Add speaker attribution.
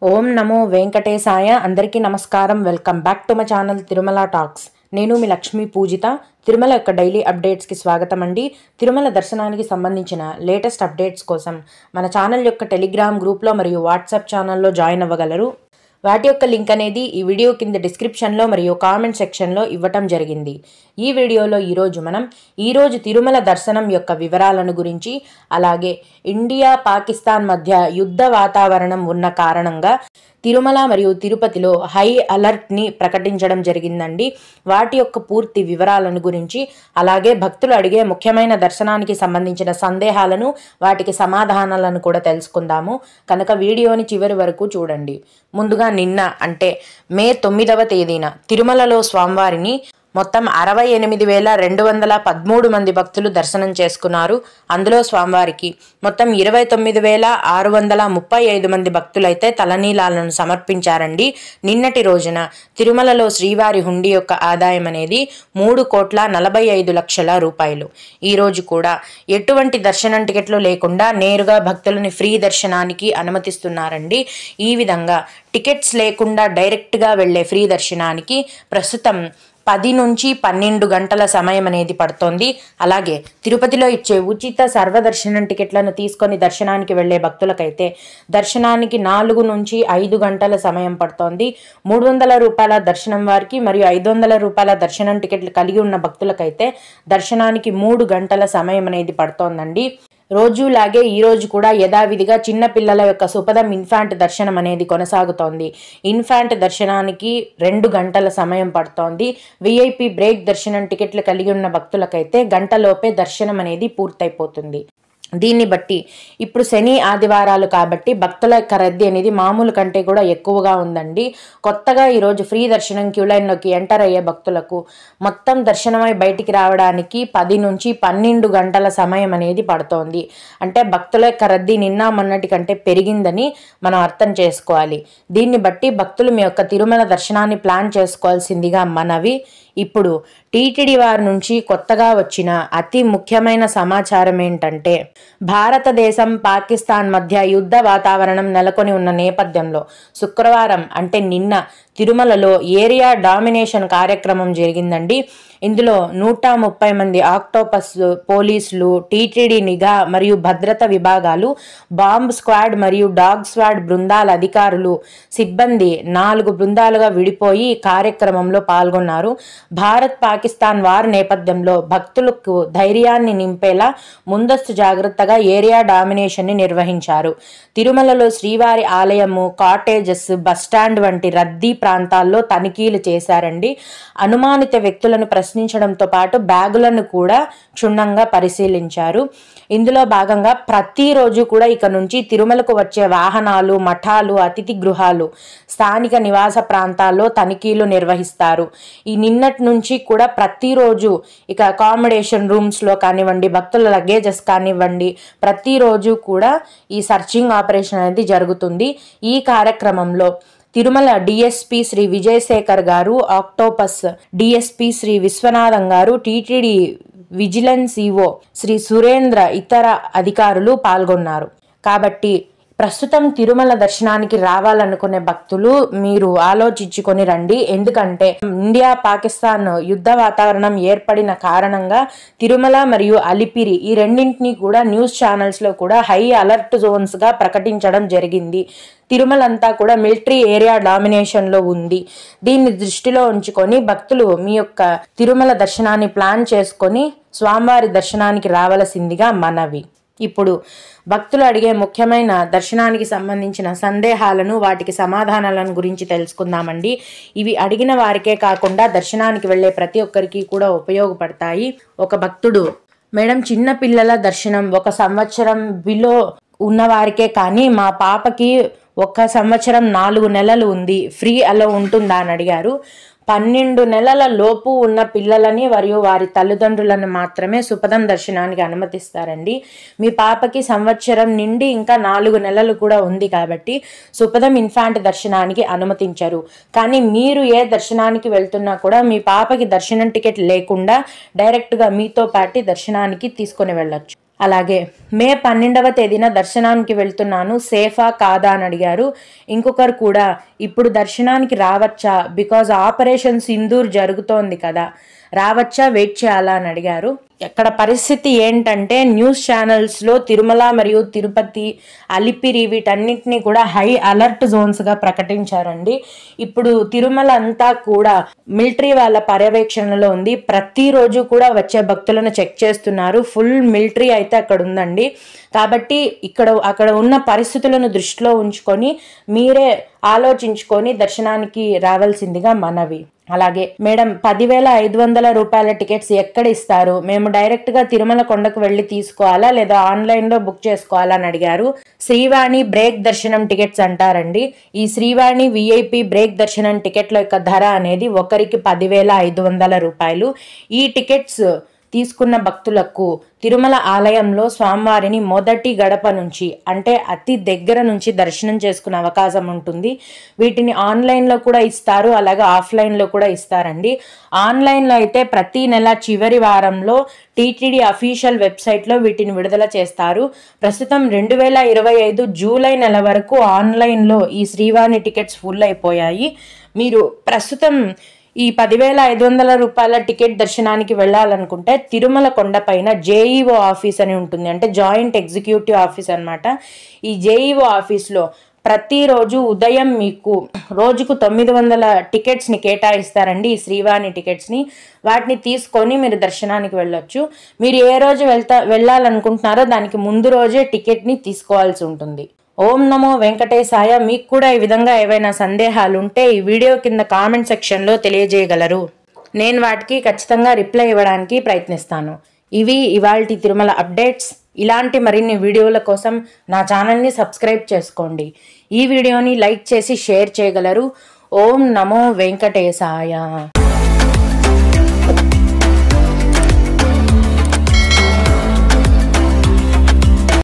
Speaker 1: ఓం నమో వెంకటేశాయ. అందరికీ నమస్కారం. Welcome back to my channel Tirumala talks. నేను మీ లక్ష్మీ పూజిత. తిరుమల యొక్క డైలీ అప్డేట్స్కి స్వాగతం అండి. తిరుమల దర్శనానికి సంబంధించిన లేటెస్ట్ అప్డేట్స్ కోసం మన ఛానల్ యొక్క టెలిగ్రామ్ గ్రూప్లో మరియు వాట్సాప్ ఛానల్లో జాయిన్ అవ్వగలరు. వాటి యొక్క లింక్ అనేది ఈ వీడియో కింద డిస్క్రిప్షన్లో మరియు కామెంట్ సెక్షన్లో ఇవ్వటం జరిగింది. ఈ వీడియోలో ఈరోజు తిరుమల దర్శనం యొక్క వివరాలను గురించి, అలాగే ఇండియా పాకిస్తాన్ మధ్య యుద్ధ వాతావరణం ఉన్న కారణంగా తిరుమల మరియు తిరుపతిలో హై అలర్ట్ని ప్రకటించడం జరిగిందండి. వాటి యొక్క పూర్తి వివరాలను గురించి, అలాగే భక్తులు అడిగే ముఖ్యమైన దర్శనానికి సంబంధించిన సందేహాలను, వాటికి సమాధానాలను కూడా తెలుసుకుందాము. కనుక వీడియోని చివరి వరకు చూడండి. ముందుగా నిన్న అంటే మే 9వ తేదీన తిరుమలలో స్వామివారిని మొత్తం 68,213 మంది భక్తులు దర్శనం చేసుకున్నారు. అందులో స్వామివారికి మొత్తం 29,635 మంది భక్తులైతే తలనీలాలను సమర్పించారండి. నిన్నటి రోజున తిరుమలలో శ్రీవారి హుండీ యొక్క ఆదాయం అనేది 3,45,00,000 రూపాయలు. ఈరోజు కూడా ఎటువంటి దర్శనం టికెట్లు లేకుండా నేరుగా భక్తులని ఫ్రీ దర్శనానికి అనుమతిస్తున్నారండి. ఈ విధంగా టికెట్స్ లేకుండా డైరెక్ట్గా వెళ్లే ఫ్రీ దర్శనానికి ప్రస్తుతం 10 నుంచి 12 గంటల సమయం అనేది పడుతోంది. అలాగే తిరుపతిలో ఇచ్చే ఉచిత సర్వదర్శనం టికెట్లను తీసుకొని దర్శనానికి వెళ్లే భక్తులకైతే దర్శనానికి 4 నుంచి 5 గంటల సమయం పడుతోంది. 300 రూపాయల దర్శనం వారికి మరియు 500 రూపాయల దర్శనం టికెట్లు కలిగి ఉన్న భక్తులకైతే దర్శనానికి 3 గంటల సమయం అనేది పడుతోందండి. రోజులాగే ఈరోజు కూడా యథావిధిగా చిన్న పిల్లల యొక్క సుపదం ఇన్ఫాంట్ దర్శనం అనేది కొనసాగుతోంది. ఇన్ఫాంట్ దర్శనానికి 2 గంటల సమయం పడుతోంది. విఐపి బ్రేక్ దర్శనం టికెట్లు కలిగి ఉన్న భక్తులకైతే గంటలోపే దర్శనం అనేది పూర్తయిపోతుంది. దీన్ని బట్టి ఇప్పుడు శని ఆదివారాలు కాబట్టి భక్తుల యొక్క రద్దీ అనేది మామూలు కంటే కూడా ఎక్కువగా ఉందండి. కొత్తగా ఈరోజు ఫ్రీ దర్శనం క్యూ లైన్లోకి ఎంటర్ అయ్యే భక్తులకు మొత్తం దర్శనమై బయటికి రావడానికి 10 నుంచి 12 గంటల సమయం అనేది పడుతోంది. అంటే భక్తుల యొక్క రద్దీ నిన్న మొన్నటి కంటే పెరిగిందని మనం అర్థం చేసుకోవాలి. దీన్ని బట్టి భక్తులు మీ యొక్క తిరుమల దర్శనాన్ని ప్లాన్ చేసుకోవాల్సిందిగా మనవి. ఇప్పుడు టీటీడీ వారి నుంచి కొత్తగా వచ్చిన అతి ముఖ్యమైన సమాచారం ఏంటంటే, భారతదేశం పాకిస్తాన్ మధ్య యుద్ధ వాతావరణం నెలకొని ఉన్న నేపథ్యంలో శుక్రవారం అంటే నిన్న తిరుమలలో ఏరియా డామినేషన్ కార్యక్రమం జరిగిందండి. ఇందులో 130 మంది ఆక్టోపస్ పోలీసులు, టీటీడీ నిఘా మరియు భద్రత విభాగాలు, బాంబ్ స్క్వాడ్ మరియు డాగ్ స్క్వాడ్ బృందాల అధికారులు, సిబ్బంది 4 బృందాలుగా విడిపోయి కార్యక్రమంలో పాల్గొన్నారు. భారత్ పాకిస్తాన్ వార్ నేపథ్యంలో భక్తులకు ధైర్యాన్ని నింపేలా ముందస్తు జాగ్రత్తగా ఏరియా డామినేషన్ని నిర్వహించారు. తిరుమలలో శ్రీవారి ఆలయము, కాటేజెస్, బస్టాండ్ వంటి రద్దీ ప్రాంతాల్లో తనిఖీలు చేశారండి. అనుమానిత వ్యక్తులను ప్రశ్నించడంతో పాటు బ్యాగులను కూడా క్షుణ్ణంగా పరిశీలించారు. ఇందులో భాగంగా ప్రతిరోజు కూడా ఇక నుంచి తిరుమలకు వచ్చే వాహనాలు, మఠాలు, అతిథి గృహాలు, స్థానిక నివాస ప్రాంతాల్లో తనిఖీలు నిర్వహిస్తారు. ఈ నిన్నటి నుంచి కూడా ప్రతిరోజు ఇక అకామిడేషన్ రూమ్స్లో కానివ్వండి, భక్తుల లగేజెస్ కానివ్వండి, ప్రతిరోజు కూడా ఈ సర్చింగ్ ఆపరేషన్ అనేది జరుగుతుంది. ఈ కార్యక్రమంలో తిరుమల డిఎస్పి శ్రీ విజయశేఖర్ గారు, ఆక్టోపస్ డిఎస్పి శ్రీ విశ్వనాథం గారు, TTD vigilance EO Shri Surendra ఇతర అధికారులు పాల్గొన్నారు. కాబట్టి ప్రస్తుతం తిరుమల దర్శనానికి రావాలనుకునే భక్తులు మీరు ఆలోచించుకొని రండి. ఎందుకంటే ఇండియా పాకిస్తాన్ యుద్ధ వాతావరణం ఏర్పడిన కారణంగా తిరుమల మరియు అలిపిరి ఈ రెండింటినీ కూడా న్యూస్ ఛానల్స్లో కూడా హై అలర్ట్ జోన్స్గా ప్రకటించడం జరిగింది. తిరుమల అంతా కూడా మిలిటరీ ఏరియా డామినేషన్లో ఉంది. దీన్ని దృష్టిలో ఉంచుకొని భక్తులు మీ యొక్క తిరుమల దర్శనాన్ని ప్లాన్ చేసుకొని స్వామివారి దర్శనానికి రావాల్సిందిగా మనవి. ఇప్పుడు భక్తులు అడిగే ముఖ్యమైన దర్శనానికి సంబంధించిన సందేహాలను, వాటికి సమాధానాలను గురించి తెలుసుకుందామండి. ఇవి అడిగిన వారికే కాకుండా దర్శనానికి వెళ్ళే ప్రతి ఒక్కరికి కూడా ఉపయోగపడతాయి. ఒక భక్తుడు, మేడం చిన్న పిల్లల దర్శనం 1 సంవత్సరం బిలో ఉన్నవారికే కానీ మా పాపకి 1 సంవత్సరం 4 నెలలు ఉంది, ఫ్రీ అలో ఉంటుందా అని అడిగారు. 12 నెలల లోపు ఉన్న పిల్లలని మరియు వారి తల్లిదండ్రులను మాత్రమే సుపదం దర్శనానికి అనుమతిస్తారండి. మీ పాపకి సంవత్సరం నిండి ఇంకా 4 నెలలు కూడా ఉంది కాబట్టి సుపదం ఇన్ఫాంట్ దర్శనానికి అనుమతించరు. కానీ మీరు ఏ దర్శనానికి వెళ్తున్నా కూడా మీ పాపకి దర్శనం టికెట్ లేకుండా డైరెక్ట్గా మీతో పాటు దర్శనానికి తీసుకొని వెళ్ళొచ్చు. అలాగే మే 12వ తేదీన దర్శనానికి వెళ్తున్నాను, సేఫా కాదా అని అడిగారు. ఇంకొకరు కూడా ఇప్పుడు దర్శనానికి రావచ్చా, బికాజ్ ఆపరేషన్ సింధూర్ జరుగుతోంది కదా, రావచ్చా, వెయిట్ చేయాలా అని అడిగారు. ఇక్కడ పరిస్థితి ఏంటంటే న్యూస్ ఛానల్స్లో తిరుమల మరియు తిరుపతి, అలిపిరి వీటన్నిటిని కూడా హై అలర్ట్ జోన్స్గా ప్రకటించారండి. ఇప్పుడు తిరుమల అంతా కూడా మిలిటరీ వాళ్ళ పర్యవేక్షణలో ఉంది. ప్రతిరోజు కూడా వచ్చే భక్తులను చెక్ చేస్తున్నారు. ఫుల్ మిలిటరీ అయితే అక్కడ ఉందండి. కాబట్టి అక్కడ ఉన్న పరిస్థితులను దృష్టిలో ఉంచుకొని మీరే ఆలోచించుకొని దర్శనానికి రావాల్సిందిగా మనవి. అలాగే మేడం 10,500 రూపాయల టికెట్స్ ఎక్కడ ఇస్తారు, మేము డైరెక్ట్గా తిరుమల కొండకు వెళ్ళి తీసుకోవాలా లేదా ఆన్లైన్లో బుక్ చేసుకోవాలా అని అడిగారు. శ్రీవాణి బ్రేక్ దర్శనం టికెట్స్ అంటారండి. ఈ శ్రీవాణి విఐపి బ్రేక్ దర్శనం టికెట్ల యొక్క ధర అనేది ఒకరికి 10,500 రూపాయలు. ఈ టికెట్స్ తీసుకున్న భక్తులకు తిరుమల ఆలయంలో స్వామివారిని మొదటి గడప నుంచి అంటే అతి దగ్గర నుంచి దర్శనం చేసుకునే అవకాశం ఉంటుంది. వీటిని ఆన్లైన్లో కూడా ఇస్తారు, అలాగే ఆఫ్లైన్లో కూడా ఇస్తారండి. ఆన్లైన్లో అయితే ప్రతి నెల చివరి వారంలో టీటీడీ అఫీషియల్ వెబ్సైట్లో వీటిని విడుదల చేస్తారు. ప్రస్తుతం 2025 జూలై నెల వరకు ఆన్లైన్లో ఈ శ్రీవాణి టికెట్స్ ఫుల్ అయిపోయాయి. మీరు ప్రస్తుతం ఈ 10,500 రూపాయల టికెట్ దర్శనానికి వెళ్ళాలనుకుంటే తిరుమల కొండపైన జేఈఓ ఆఫీస్ అని ఉంటుంది, అంటే జాయింట్ ఎగ్జిక్యూటివ్ ఆఫీస్ అనమాట. ఈ జేఈఓ ఆఫీస్లో ప్రతిరోజు ఉదయం మీకు రోజుకు 900 టికెట్స్ని కేటాయిస్తారండి, ఈ శ్రీవాణి టికెట్స్ని. వాటిని తీసుకొని మీరు దర్శనానికి వెళ్ళొచ్చు. మీరు ఏ రోజు వెళ్ళాలనుకుంటున్నారో దానికి ముందు రోజే టికెట్ని తీసుకోవాల్సి ఉంటుంది. ఓం నమో వెంకటేశాయ. మీకు కూడా ఈ విధంగా ఏవైనా సందేహాలు ఉంటే ఈ వీడియో కింద కామెంట్ సెక్షన్లో తెలియజేయగలరు. నేను వాటికి ఖచ్చితంగా రిప్లై ఇవ్వడానికి ప్రయత్నిస్తాను. ఇవి ఇవాల్టి తిరుమల అప్డేట్స్. ఇలాంటి మరిన్ని వీడియోల కోసం నా ఛానల్ని సబ్స్క్రైబ్ చేసుకోండి. ఈ వీడియోని లైక్ చేసి షేర్ చేయగలరు. ఓం నమో వెంకటేశాయ.